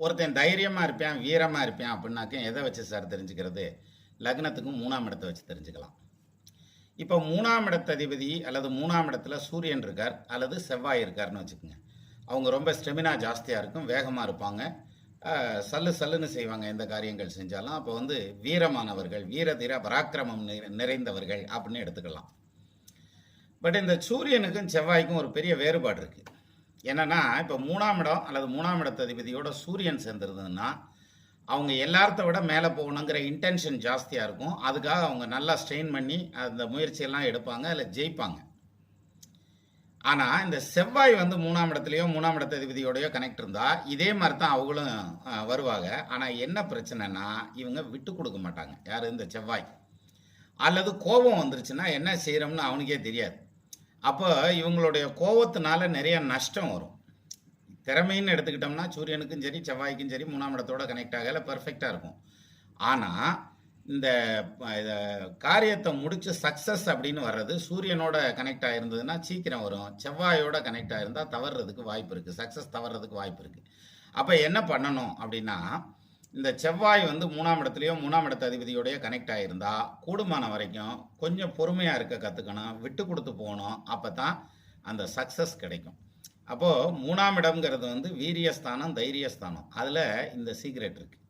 ஒருத்தன் தைரியமாக இருப்பான் வீரமாக இருப்பான் அப்படின்னாக்க எதை வச்சு சார் தெரிஞ்சுக்கிறது? லக்னத்துக்கும் 3ஆம் இடத்தை வச்சு தெரிஞ்சுக்கலாம். இப்போ 3ஆம் இடத்ததிபதி அல்லது 3ஆம் இடத்துல சூரியன் இருக்கார் அல்லது செவ்வாய் இருக்காருன்னு வச்சுக்கோங்க. அவங்க ரொம்ப ஸ்டெமினா ஜாஸ்தியாக இருக்கும், வேகமாக இருப்பாங்க, சல்லு சல்லுன்னு செய்வாங்க எந்த காரியங்கள் செஞ்சாலும். அப்போ வந்து வீரமானவர்கள், வீர தீர பராக்கிரமம் நிறைந்தவர்கள் அப்படின்னு எடுத்துக்கலாம். பட் இந்த சூரியனுக்கும் செவ்வாய்க்கும் ஒரு பெரிய வேறுபாடு இருக்குது. என்னன்னா, இப்போ 3ஆம் இடம் அல்லது 3ஆம் இடத்ததிபதியோட சூரியன் சேர்ந்துருந்ததுன்னா அவங்க எல்லார்த்த விட மேலே போகணுங்கிற இன்டென்ஷன் ஜாஸ்தியாக இருக்கும். அதுக்காக அவங்க நல்லா ஸ்ட்ரெயின் பண்ணி அந்த முயற்சியெல்லாம் எடுப்பாங்க, அதில் ஜெயிப்பாங்க. ஆனால் இந்த செவ்வாய் வந்து 3ஆம் இடத்துலையோ 3ஆம் இடத்ததிபதியோடையோ கனெக்ட் இருந்தால் இதே மாதிரி தான் அவங்களும் வருவாங்க. ஆனால் என்ன பிரச்சனைனா, இவங்க விட்டு கொடுக்க மாட்டாங்க. யார்? இந்த செவ்வாய். அல்லது கோபம் வந்துருச்சுன்னா என்ன செய்கிறோம்னு அவனுக்கே தெரியாது. அப்போ இவங்களுடைய கோபத்தினால நிறைய நஷ்டம் வரும். திறமைன்னு எடுத்துக்கிட்டோம்னா சூரியனுக்கும் சரி செவ்வாய்க்கும் சரி 3ஆம் இடத்தோட கனெக்ட் ஆகல பர்ஃபெக்டாக இருக்கும். ஆனால் இந்த காரியத்தை முடிச்சு சக்ஸஸ் அப்படின்னு வர்றது சூரியனோட கனெக்ட் ஆகிருந்ததுன்னா சீக்கிரம் வரும். செவ்வாயோட கனெக்ட் ஆகிருந்தால் தவறுறதுக்கு வாய்ப்பு இருக்குது, சக்ஸஸ் தவறுறதுக்கு வாய்ப்பு இருக்குது. அப்போ என்ன பண்ணணும் அப்படின்னா, இந்த செவ்வாய் வந்து 3ஆம் இடத்துலையோ 3ஆம் இடத்த அதிபதியோடய கனெக்ட் ஆகிருந்தா கூடுமான வரைக்கும் கொஞ்சம் பொறுமையாக இருக்க கற்றுக்கணும், விட்டு கொடுத்து போகணும். அப்போ தான் அந்த சக்ஸஸ் கிடைக்கும். அப்போது 3ஆம் இடம்ங்கிறது வந்து வீரியஸ்தானம், தைரியஸ்தானம். அதில் இந்த சீக்ரெட் இருக்குது.